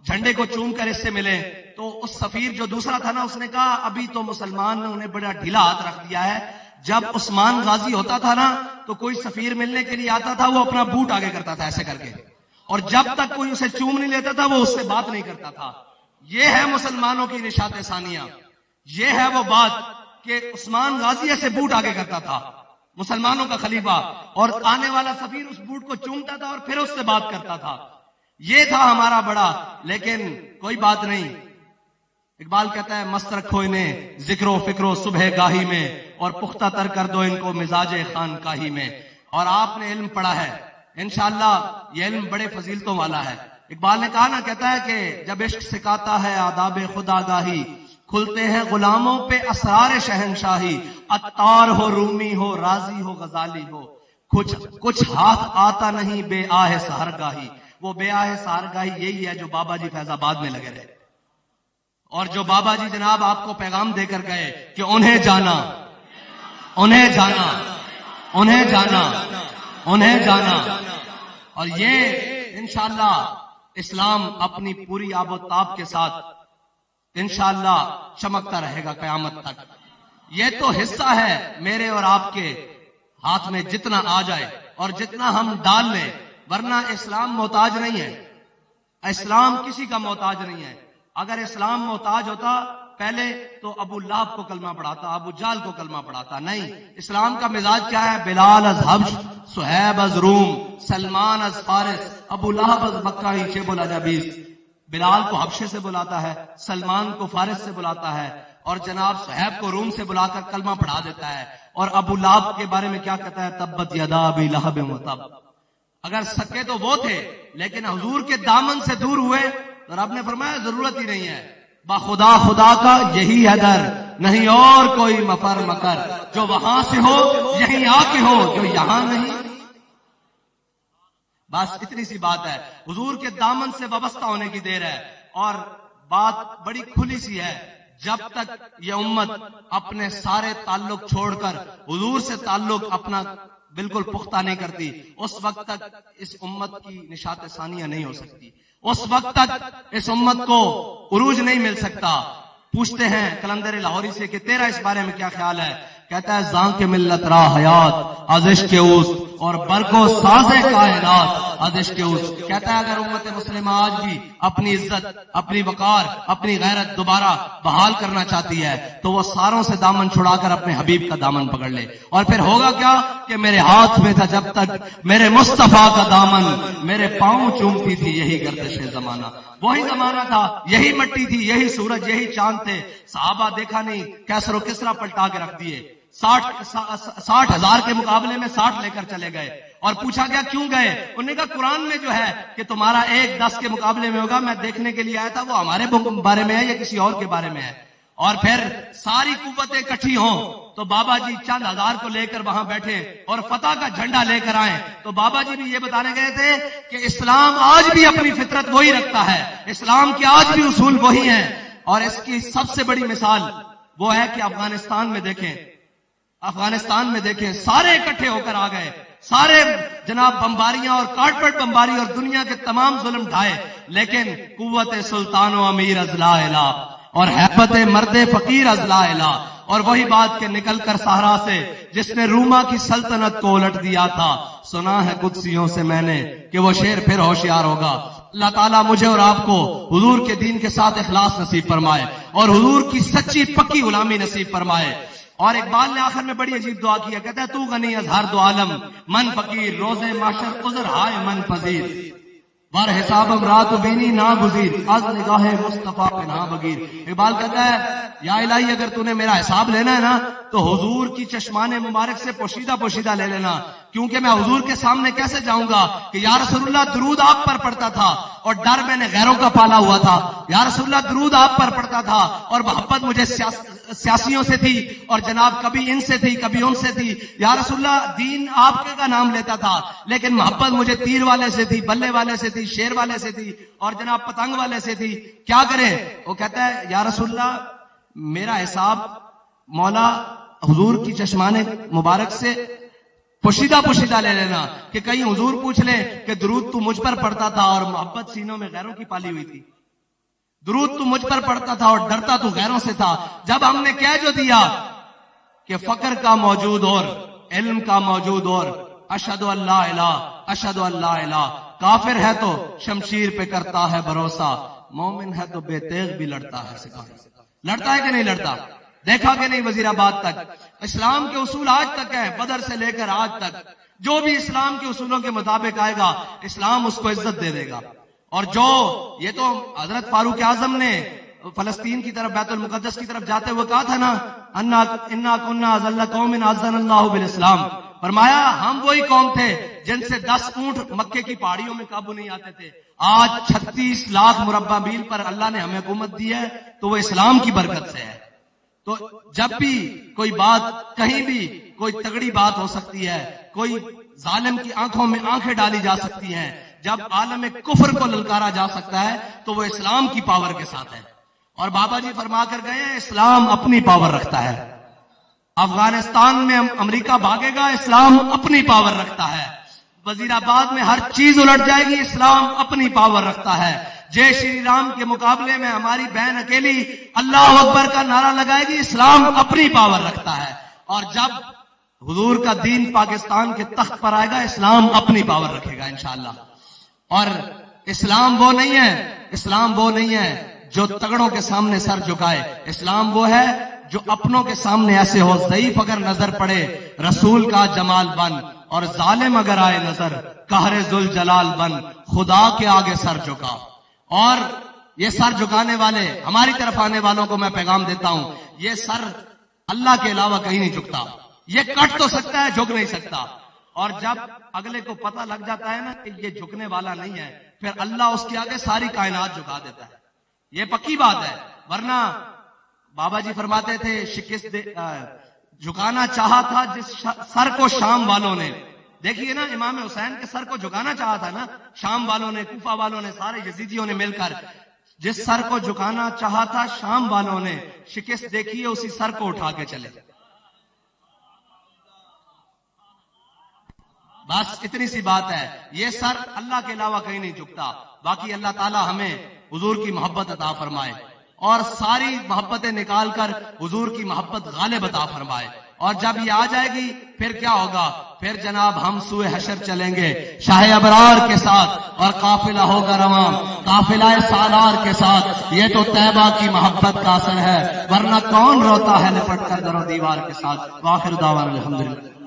جھنڈے کو چوم کر اس سے ملیں۔ تو اس سفیر جو دوسرا تھا نا، اس نے کہا ابھی تو مسلمان نے انہیں بڑا ڈھیلا ہاتھ رکھ دیا ہے، جب عثمان غازی ہوتا تھا نا تو کوئی سفیر ملنے کے لیے آتا تھا وہ اپنا بوٹ آگے کرتا تھا ایسے کر کے، اور جب تک کوئی اسے چوم نہیں لیتا تھا وہ اس سے بات نہیں کرتا تھا۔ یہ ہے مسلمانوں کی نشاط ثانیہ، یہ ہے وہ بات کہ عثمان غازی ایسے بوٹ آگے کرتا تھا مسلمانوں کا خلیفہ، اور آنے والا سفیر اس بوٹ کو چومتا تھا اور پھر اس سے بات کرتا تھا۔ یہ تھا ہمارا بڑا، لیکن کوئی بات نہیں۔ اقبال کہتا ہے مست رکھو انہیں ذکر و فکر و صبح گاہی میں، اور پختہ تر کر دو ان کو مزاج خانقاہی میں۔ اور آپ نے علم پڑھا ہے، انشاءاللہ یہ علم بڑے فضیلتوں والا ہے۔ اقبال نے کہا نا، کہتا ہے کہ جب عشق سکھاتا ہے آداب خدا گاہی، کھلتے ہیں غلاموں پہ اسرار شہنشاہی، عطار ہو رومی ہو رازی ہو غزالی ہو، کچھ ہاتھ آتا نہیں بے آہ سحرگاہی۔ وہ بے آہ سحرگاہی یہی ہے جو بابا جی فیض آباد میں لگے رہے، اور جو بابا جی جناب آپ کو پیغام دے کر گئے کہ انہیں جانا، انہیں جانا، انہیں جانا، انہیں جانا۔ اور یہ انشاءاللہ اسلام اپنی پوری آب و تاب کے ساتھ انشاءاللہ چمکتا رہے گا قیامت تک۔ یہ تو حصہ ہے میرے اور آپ کے ہاتھ میں، جتنا آ جائے اور جتنا ہم ڈال لیں، ورنہ اسلام محتاج نہیں ہے، اسلام کسی کا محتاج نہیں ہے۔ اگر اسلام محتاج ہوتا پہلے تو ابو لہب کو کلمہ پڑھاتا، ابو جہل کو کلمہ پڑھاتا، نہیں۔ اسلام کا مزاج کیا ہے؟ بلال از حبش، صہیب از روم، سلمان از فارس، ابو لہب از مکہ ہی چے بولا جبیس۔ بلال کو حبشے سے بلاتا ہے، سلمان کو فارس سے بلاتا ہے، اور جناب صہیب کو روم سے بلا کر کلمہ پڑھا دیتا ہے۔ اور ابو لہب کے بارے میں کیا کہتا ہے؟ تبت یدا ابی لہب وتب۔ اگر سکے تو وہ تھے، لیکن حضور کے دامن سے دور ہوئے تو رب نے فرمایا ضرورت ہی نہیں ہے۔ خدا خدا کا یہی ہے در، نہیں اور کوئی مفر مکر، جو وہاں سے ہو یہیں آ کے ہو، جو یہاں نہیں۔ بس اتنی سی بات ہے، حضور کے دامن سے وابستہ ہونے کی دیر ہے۔ اور بات بڑی کھلی سی ہے، جب تک یہ امت اپنے سارے تعلق چھوڑ کر حضور سے تعلق اپنا بالکل پختہ نہیں کرتی، اس وقت تک اس امت کی نشاط ثانیہ نہیں ہو سکتی، اس وقت تک اس امت کو عروج نہیں مل سکتا۔ پوچھتے ہیں کلندر لاہوری سے کہ تیرا اس بارے میں کیا خیال ہے؟ کہتا ہے زاں کے ملت را حیات از عشق اوس، اور برکو ساز کائنات از عشق اوس۔ کہتا ہے اگر امت مسلمہ آج بھی اپنی عزت، اپنی وقار، اپنی غیرت دوبارہ بحال کرنا چاہتی ہے تو وہ ساروں سے دامن چھڑا کر اپنے حبیب کا دامن پکڑ لے، اور پھر ہوگا کیا کہ میرے ہاتھ میں تھا جب تک میرے مصطفیٰ کا دامن، میرے پاؤں چومتی تھی یہی گردش زمانہ۔ وہی زمانہ تھا، یہی مٹی تھی، یہی سورج، یہی چاند تھے۔ صحابہ دیکھا نہیں، کیسر و کسرا پلٹا کے رکھ دیے، 60,000 کے مقابلے میں 60 لے کر چلے گئے، اور پوچھا گیا کیوں گئے؟ انہوں نے کہا قرآن میں جو ہے کہ تمہارا 1 10 کے مقابلے میں ہوگا، میں دیکھنے کے لیے آیا تھا وہ ہمارے بارے میں ہے یا کسی اور کے بارے میں ہے۔ اور پھر ساری قوتیں اکٹھی ہوں تو بابا جی چند ہزار کو لے کر وہاں بیٹھے اور فتح کا جھنڈا لے کر آئے، تو بابا جی بھی یہ بتانے گئے تھے کہ اسلام آج بھی اپنی فطرت وہی رکھتا ہے، اسلام کے آج بھی اصول وہی ہیں۔ اور اس کی سب سے بڑی مثال وہ ہے کہ افغانستان میں دیکھیں، افغانستان میں دیکھیں، سارے اکٹھے ہو کر آ گئے، سارے جناب بمباریاں اور کارپیٹ بمباری اور دنیا کے تمام ظلم ڈھائے، لیکن قوت سلطان و امیر از لا الہ اور حیبت مرد فقیر از لا الہ۔ اور وہی بات کہ نکل کر صحرا سے جس نے روما کی سلطنت کو الٹ دیا تھا، سنا ہے قدسیوں سے میں نے کہ وہ شیر پھر ہوشیار ہوگا۔ اللہ تعالیٰ مجھے اور آپ کو حضور کے دین کے ساتھ اخلاص نصیب فرمائے اور حضور کی سچی پکی غلامی نصیب فرمائے۔ اور اقبال نے آخر میں بڑی عجیب دعا کیا، کہتا ہے تو غنی از ہر دو عالم من فقیر، روز معاشر عذر ہائے من پذیر، بار حسابم رات بینی نا گزیر، از نگاہ مصطفیٰ پہ نا بگیر۔ اقبال کہتا ہے یا الہی اگر تو نے میرا حساب لینا ہے نا تو حضور کی چشمان مبارک سے پوشیدہ پوشیدہ لے لینا، کیونکہ میں حضور کے سامنے کیسے جاؤں گا کہ یا رسول اللہ درود آپ پر پڑتا تھا اور ڈر میں نے غیروں کا پالا ہوا تھا، یا رسول اللہ درود آپ پر پڑتا تھا اور محبت مجھے سیاسیوں سے تھی اور جناب کبھی ان سے تھی کبھی ان سے تھی، یا رسول اللہ دین آپ کے کا نام لیتا تھا لیکن محبت مجھے تیر والے سے تھی، بلے والے سے تھی، شیر والے سے تھی اور جناب پتنگ والے سے تھی، کیا کرے؟ وہ کہتا ہے یا رسول اللہ میرا حساب مولا حضور کی چشمان مبارک سے پوشیدہ پوشیدہ لے لینا، کہ کہیں حضور پوچھ لے کہ درود تو مجھ پر پڑتا تھا اور محبت سینوں میں غیروں کی پالی ہوئی تھی، درود تو مجھ پر پڑتا تھا اور ڈرتا تو غیروں سے تھا۔ جب ہم نے کہہ جو دیا کہ فقر کا موجود اور علم کا موجود اور اشہد ان لا الہ اشہد ان لا الہ، کافر ہے تو شمشیر پہ کرتا ہے بھروسہ، مومن ہے تو بے تیغ بھی لڑتا ہے سکھائی، لڑتا ہے کہ نہیں لڑتا؟ دیکھا کہ نہیں وزیر آباد تک اسلام کے اصول آج تک ہے، بدر سے لے کر آج تک جو بھی اسلام کے اصولوں کے مطابق آئے گا اسلام اس کو عزت دے دے گا۔ اور جو یہ تو حضرت فاروق اعظم نے فلسطین کی طرف بیت المقدس کی طرف جاتے ہوئے کہا تھا نا انا کنا ذل قوم اعزنا اللہ بالاسلام، فرمایا ہم وہی قوم تھے جن سے 10 اونٹ مکے کی پہاڑیوں میں قابو نہیں آتے تھے، آج 36 لاکھ مربع میل پر اللہ نے ہمیں حکومت دی ہے تو وہ اسلام کی برکت سے ہے۔ تو جب بھی کوئی بات کہیں بھی کوئی تگڑی بات ہو سکتی ہے، کوئی ظالم کی آنکھوں میں آنکھیں ڈالی جا سکتی ہیں، جب عالم کفر کو للکارا جا سکتا ہے تو وہ اسلام کی پاور کے ساتھ ہے۔ اور بابا جی فرما کر گئے ہیں اسلام اپنی پاور رکھتا ہے۔ افغانستان میں امریکہ بھاگے گا، اسلام اپنی پاور رکھتا ہے۔ وزیر آباد میں ہر چیز الٹ جائے گی، اسلام اپنی پاور رکھتا ہے۔ جے شری رام کے مقابلے میں ہماری بہن اکیلی اللہ اکبر کا نعرہ لگائے گی، اسلام اپنی پاور رکھتا ہے۔ اور جب حضور کا دین پاکستان کے تخت پر آئے گا، اسلام اپنی پاور رکھے گا انشاءاللہ۔ اور اسلام وہ نہیں ہے، اسلام وہ نہیں ہے جو تگڑوں کے سامنے سر جھکائے، اسلام وہ ہے جو اپنوں کے سامنے ایسے ہو، ضعیف اگر نظر پڑے رسول کا جمال بن، اور ظالم اگر آئے نظر قہر ذوالجلال بن، خدا کے آگے سر جھکا۔ اور یہ سر جھکانے والے ہماری طرف آنے والوں کو میں پیغام دیتا ہوں، یہ سر اللہ کے علاوہ کہیں نہیں جھکتا، یہ کٹ تو سکتا ہے، جھک نہیں سکتا۔ اور جب اگلے کو پتہ لگ جاتا ہے نا کہ یہ جھکنے والا نہیں ہے، پھر اللہ اس کے آگے ساری کائنات جھکا دیتا ہے، یہ پکی بات ہے۔ ورنہ بابا جی فرماتے تھے جھکانا چاہا تھا جس سر کو شام والوں نے، دیکھیے نا امام حسین کے سر کو جھکانا چاہا تھا نا شام والوں نے، کوفہ والوں نے، سارے یزیدیوں نے مل کر، جس سر کو جھکانا چاہا تھا شام والوں نے، شکست دیکھیے اسی سر کو اٹھا کے چلے۔ بس اتنی سی بات ہے، یہ سر اللہ کے علاوہ کہیں نہیں جھکتا۔ باقی اللہ تعالی ہمیں حضور کی محبت عطا فرمائے اور ساری محبتیں نکال کر حضور کی محبت غالب عطا فرمائے۔ اور جب یہ آ جائے گی پھر کیا ہوگا؟ پھر جناب ہم سوئے حشر چلیں گے شاہ ابرار کے ساتھ، اور قافلہ ہوگا رواں قافلہ سالار کے ساتھ۔ یہ تو طیبہ کی محبت کا اثر ہے، ورنہ کون روتا ہے لپٹ کر در و دیوار کے ساتھ۔ وآخر دعوانا الحمدللہ۔